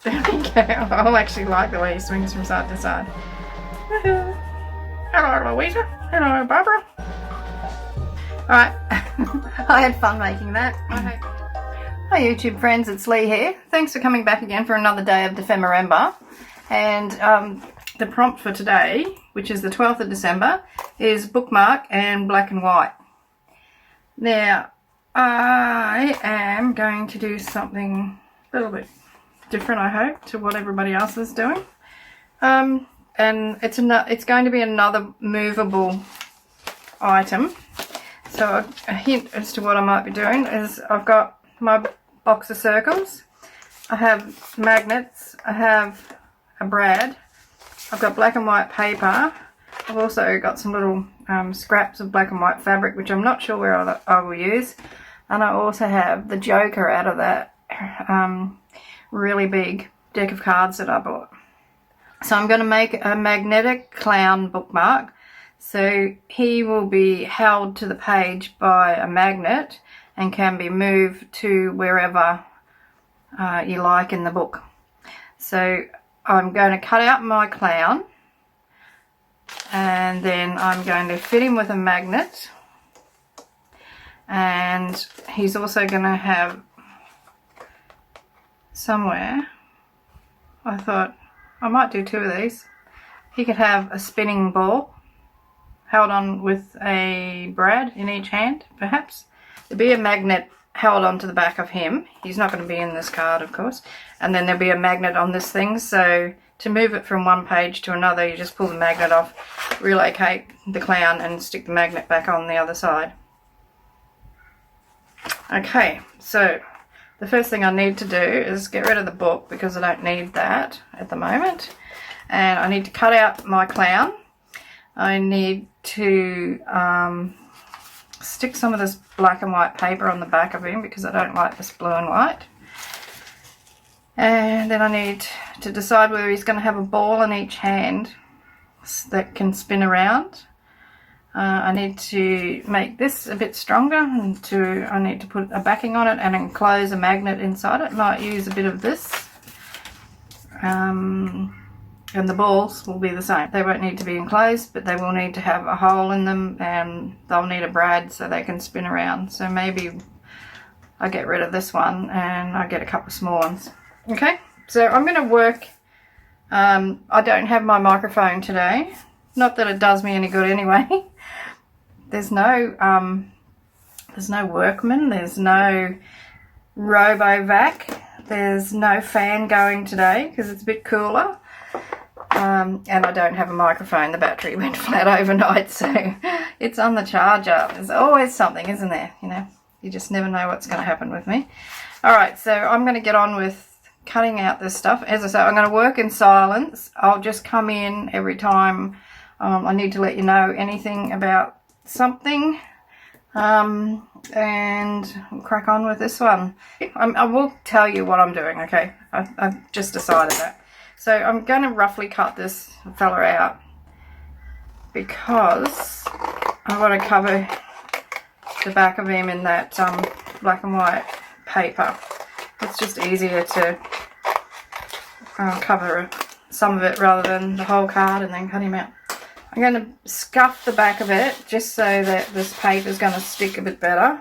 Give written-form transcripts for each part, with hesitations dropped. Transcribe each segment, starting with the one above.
There we go. I actually like the way he swings from side to side. Hello, Louisa. Hello, Barbara. Alright, I had fun making that. Hi YouTube friends, it's Lee here. Thanks for coming back again for another day of DEPHEMEREMBER. And the prompt for today, which is the 12th of December, is bookmark and black and white. Now, I am going to do something a little bit different, I hope, to what everybody else is doing. And it's going to be another movable item. So a hint as to what I might be doing is I've got my box of circles, I have magnets, I have a brad, I've got black and white paper, I've also got some little scraps of black and white fabric which I'm not sure where I will use, and I also have the Joker out of that really big deck of cards that I bought. So I'm going to make a magnetic clown bookmark. So he will be held to the page by a magnet and can be moved to wherever you like in the book. So I'm going to cut out my clown and then I'm going to fit him with a magnet, and he's also going to have somewhere, I thought I might do two of these. He could have a spinning ball held on with a brad in each hand, perhaps. There'll be a magnet held onto the back of him. He's not going to be in this card, of course. And then there'll be a magnet on this thing, so to move it from one page to another, you just pull the magnet off, relocate the clown, and stick the magnet back on the other side. Okay, so the first thing I need to do is get rid of the book because I don't need that at the moment. And I need to cut out my clown. I need to stick some of this black and white paper on the back of him because I don't like this blue and white. And then I need to decide whether he's going to have a ball in each hand that can spin around. I need to make this a bit stronger, and I need to put a backing on it and enclose a magnet inside it. Might use a bit of this. And the balls will be the same. They won't need to be enclosed, but they will need to have a hole in them, and they'll need a brad so they can spin around. So maybe I get rid of this one and I get a couple of small ones. Okay, so I'm going to work. I don't have my microphone today. Not that it does me any good anyway. There's no workman. There's no robo-vac. There's no fan going today because it's a bit cooler. And I don't have a microphone. The battery went flat overnight, so it's on the charger. There's always something, isn't there? You know, you just never know what's going to happen with me. Alright, so I'm going to get on with cutting out this stuff. As I say, I'm going to work in silence. I'll just come in every time I need to let you know anything about something. And I'll crack on with this one. I will tell you what I'm doing, okay? I've just decided that. So I'm going to roughly cut this fella out because I want to cover the back of him in that black and white paper. It's just easier to cover some of it rather than the whole card and then cut him out. I'm going to scuff the back of it just so that this paper is going to stick a bit better.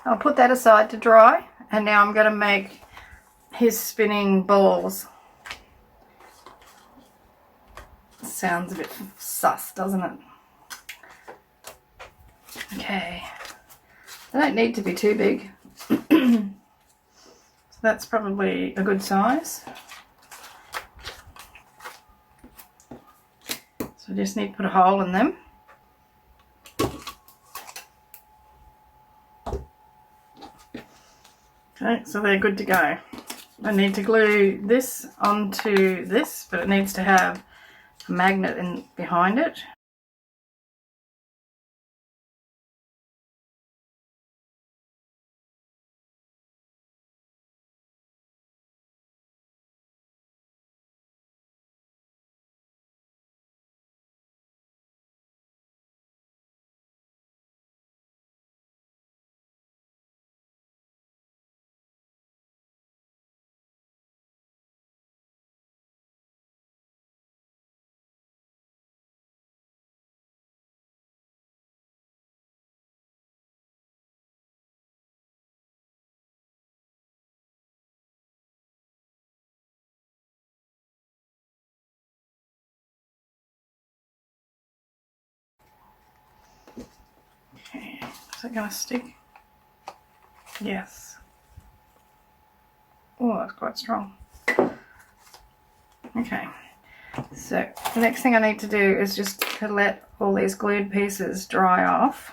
I'll put that aside to dry, and now I'm going to make his spinning balls. Sounds a bit sus, doesn't it? Okay, they don't need to be too big. So that's probably a good size. So just need to put a hole in them. Okay, so they're good to go. I need to glue this onto this, but it needs to have a magnet in behind it. Okay, is it going to stick? Yes. Oh, that's quite strong. Okay, so the next thing I need to do is just to let all these glued pieces dry off.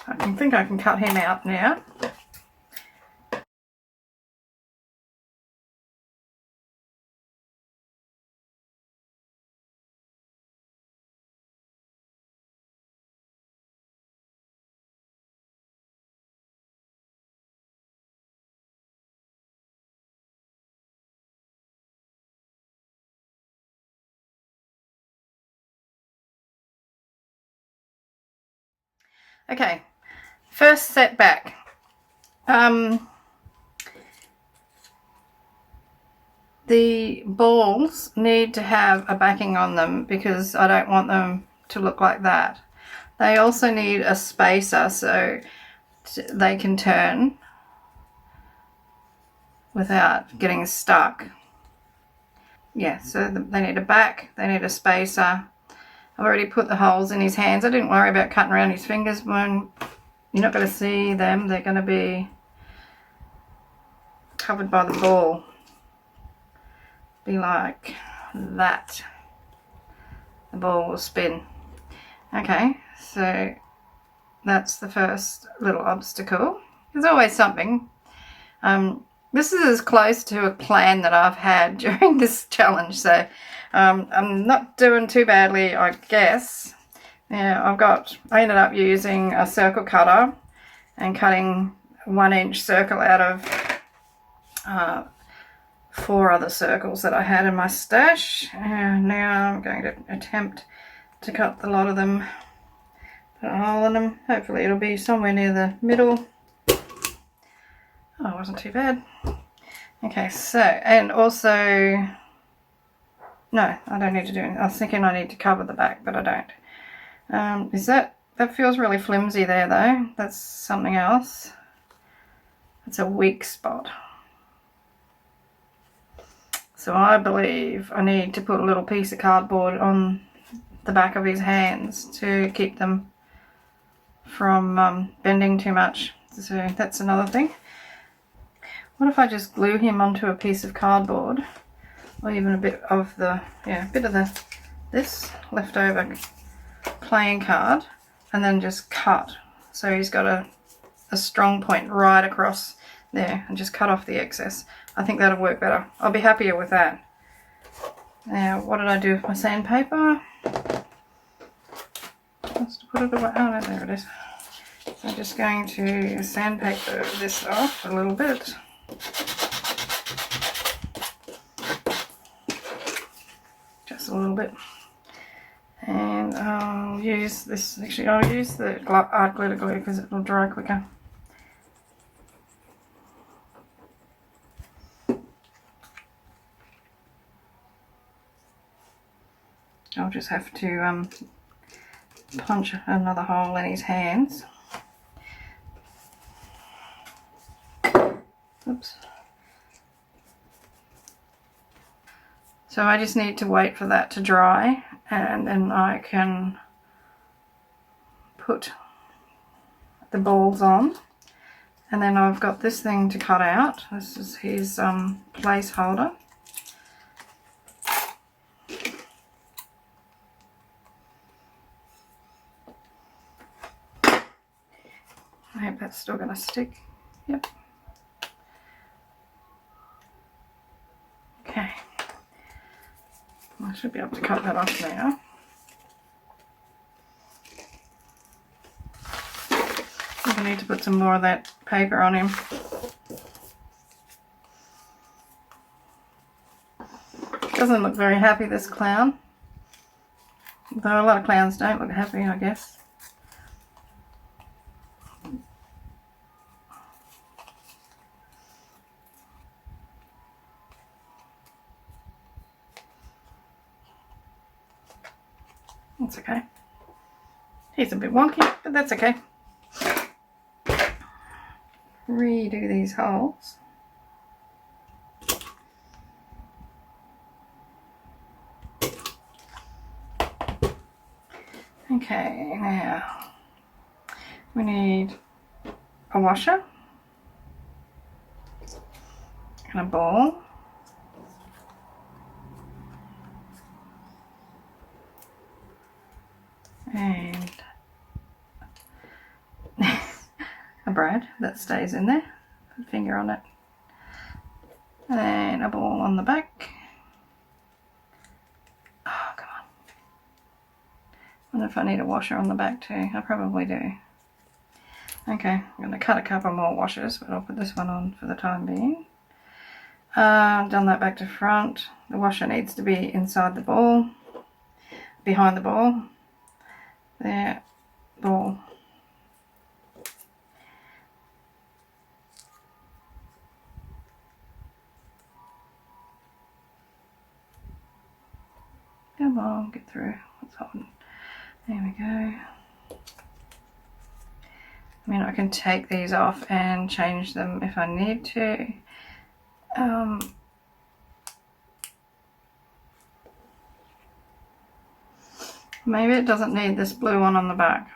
I think I can cut him out now. Okay, first setback. The balls need to have a backing on them because I don't want them to look like that. They also need a spacer so they can turn without getting stuck. Yeah, so they need a back, they need a spacer. I've already put the holes in his hands. I didn't worry about cutting around his fingers. When you're not going to see them, they're going to be covered by the ball. Be like that. The ball will spin. Okay, so that's the first little obstacle. There's always something. This is as close to a plan that I've had during this challenge, so I'm not doing too badly, I guess. Yeah, I ended up using a circle cutter and cutting 1-inch circle out of 4 other circles that I had in my stash. And now I'm going to attempt to cut a lot of them, put a hole in them. Hopefully it'll be somewhere near the middle. Oh, it wasn't too bad. Okay, so, and also, no, I don't need to do it. I was thinking I need to cover the back, but I don't. That feels really flimsy there though. That's something else. It's a weak spot. So I believe I need to put a little piece of cardboard on the back of his hands to keep them from bending too much. So that's another thing. What if I just glue him onto a piece of cardboard, or even a bit of this leftover playing card, and then just cut. So he's got a strong point right across there, and just cut off the excess. I think that'll work better. I'll be happier with that. Now, what did I do with my sandpaper? Just to put it away. Oh no, there it is. So I'm just going to sandpaper this off a little bit. Just a little bit. And I'll use this, actually I'll use the art glitter glue because it will dry quicker. I'll just have to punch another hole in his hands. Oops. So I just need to wait for that to dry, and then I can put the balls on. And then I've got this thing to cut out. This is his placeholder. I hope that's still going to stick. Yep. Okay. I should be able to cut that off now. I need to put some more of that paper on him. Doesn't look very happy, this clown. Though a lot of clowns don't look happy, I guess. That's okay. He's a bit wonky, but that's okay. Redo these holes. Okay, now we need a washer and a ball. And a brad that stays in there. Put a finger on it. And a ball on the back. Oh, come on. I wonder if I need a washer on the back too. I probably do. Okay, I'm going to cut a couple more washers, but I'll put this one on for the time being. Done that back to front. The washer needs to be inside the ball, behind the ball. There, ball. Come on, get through. What's holding? There we go. I mean, I can take these off and change them if I need to. Maybe it doesn't need this blue one on the back.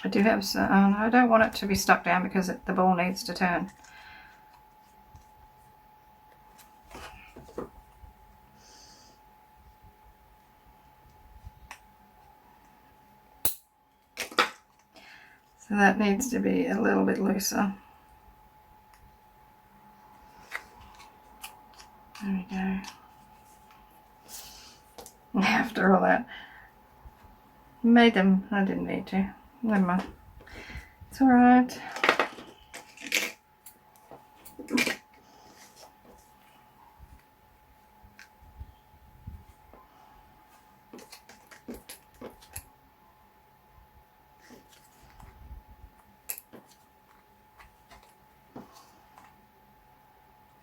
I do have some, I don't want it to be stuck down because the ball needs to turn. So that needs to be a little bit looser. There we go. After all that, made them, I didn't need to. Never mind. It's alright.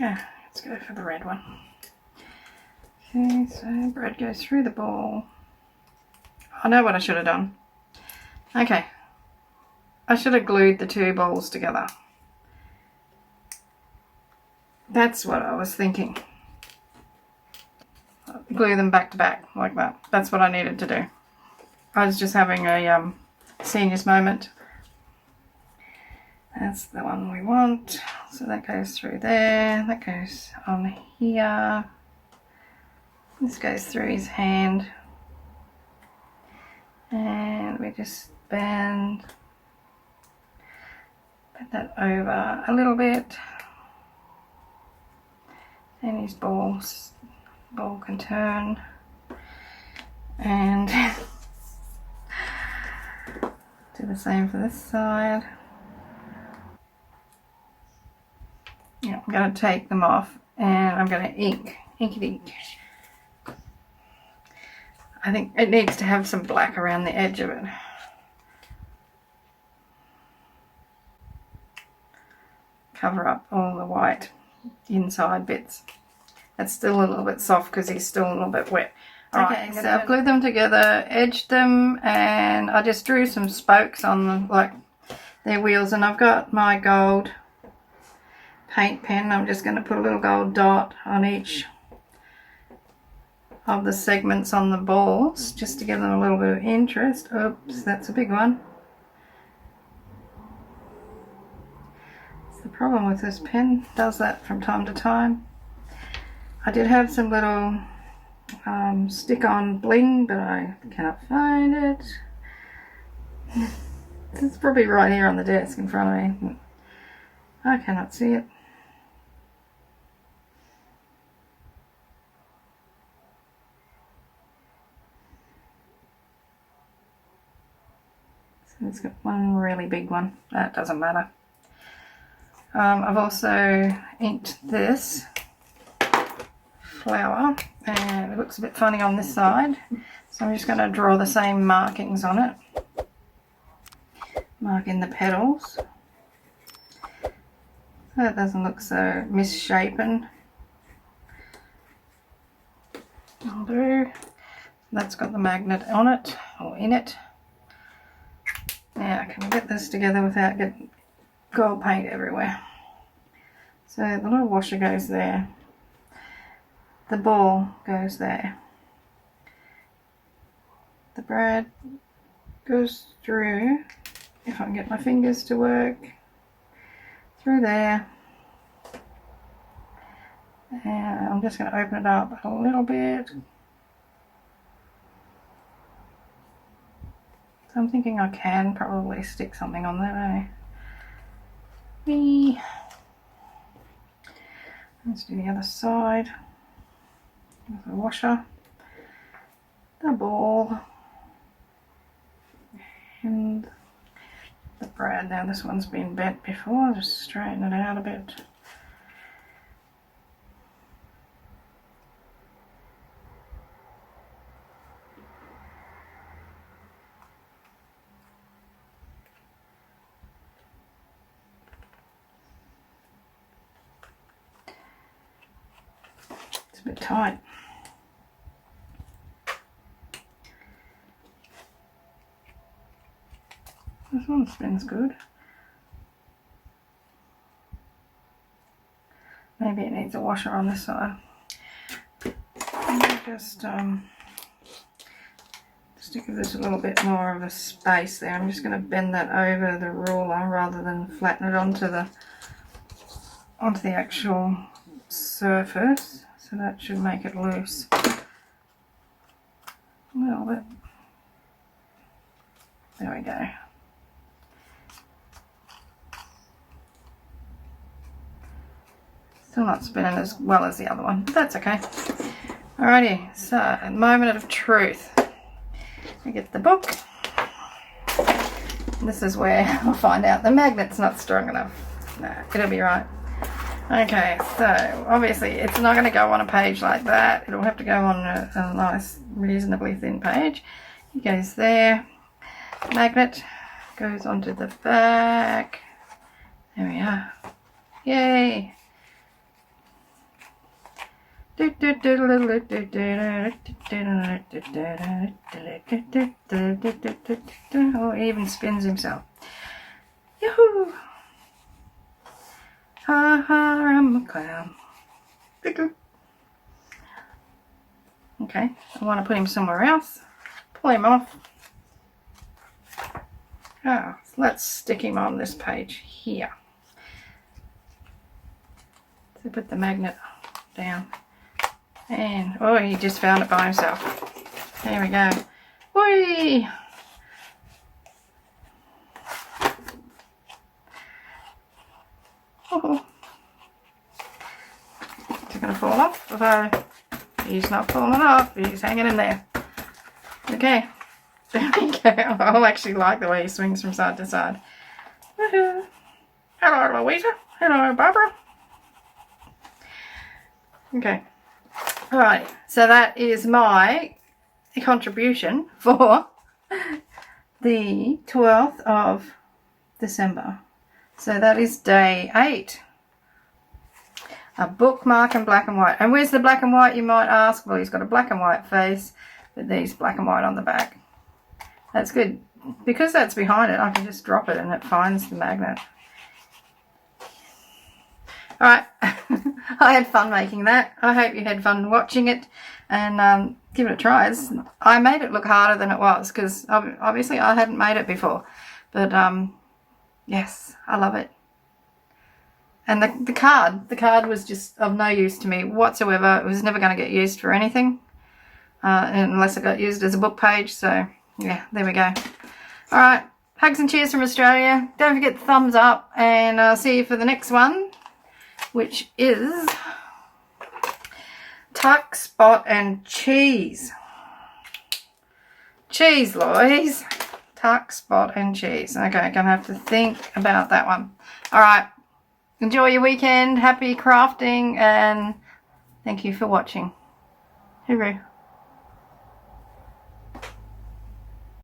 Yeah, let's go for the red one. Okay, so bread goes through the ball. I know what I should have done. Okay, I should have glued the two balls together. That's what I was thinking. Glue them back to back like that. That's what I needed to do. I was just having a seniors moment. That's the one we want. So that goes through there. That goes on here. This goes through his hand. And we just bend that over a little bit. And his ball can turn. And do the same for this side. Yeah, I'm going to take them off and I'm going to ink it ink. I think it needs to have some black around the edge of it. Cover up all the white inside bits. It's still a little bit soft because he's still a little bit wet. Okay, so I've glued them together, edged them, and I just drew some spokes on them, like their wheels, and I've got my gold paint pen. I'm just going to put a little gold dot on each of the segments on the balls just to give them a little bit of interest. Oops, that's a big one. problem with this pen, does that from time to time. I did have some little stick-on bling, but I cannot find it. It's probably right here on the desk in front of me. I cannot see it. So it's got one really big one. That doesn't matter. I've also inked this flower, and it looks a bit funny on this side, so I'm just going to draw the same markings on it. Mark in the petals so it doesn't look so misshapen. I'll do. That's got the magnet on it, or in it. Now, can I get this together without getting gold paint everywhere? So the little washer goes there. The ball goes there. The brad goes through, if I can get my fingers to work, through there. And I'm just going to open it up a little bit. So I'm thinking I can probably stick something on that, eh? Let's do the other side. With the washer, the ball, and the brad. Now this one's been bent before, I'll just straighten it out a bit. It's a bit tight. This one spins good. Maybe it needs a washer on this side. Just give this a little bit more of a space there. I'm just going to bend that over the ruler rather than flatten it onto the actual surface. So that should make it loose a little bit. There we go. Still not spinning as well as the other one, but that's okay. Alrighty, so moment of truth. I get the book. This is where I'll find out the magnet's not strong enough. No, it'll be right. Okay, so obviously it's not going to go on a page like that. It'll have to go on a nice, reasonably thin page. It goes there. Magnet goes onto the back. There we are. Yay! Oh, he even spins himself. Yahoo! Ha ha, I'm a clown. Okay, I want to put him somewhere else. Pull him off. Oh, let's stick him on this page here. So put the magnet down. And, oh, he just found it by himself. There we go. Whee! Oh. Is it going to fall off? Although he's not falling off, he's hanging in there. Okay, there we go. I actually like the way he swings from side to side. Hello, Louisa. Hello, Barbara. Okay. Alright, so that is my contribution for the 12th of December. So that is day 8. A bookmark in black and white. And where's the black and white, you might ask? Well, he's got a black and white face, but these black and white on the back. That's good. Because that's behind it, I can just drop it and it finds the magnet. Alright, I had fun making that. I hope you had fun watching it and give it a try. I made it look harder than it was because obviously I hadn't made it before. But yes, I love it. And the card was just of no use to me whatsoever. It was never going to get used for anything unless it got used as a book page. So yeah, there we go. All right, hugs and cheers from Australia. Don't forget the thumbs up, and I'll see you for the next one, which is tuck, spot and cheese. Cheese, Lois. Tuck, spot and cheese. Okay, gonna have to think about that one. All right, enjoy your weekend. Happy crafting, and thank you for watching. Hooray.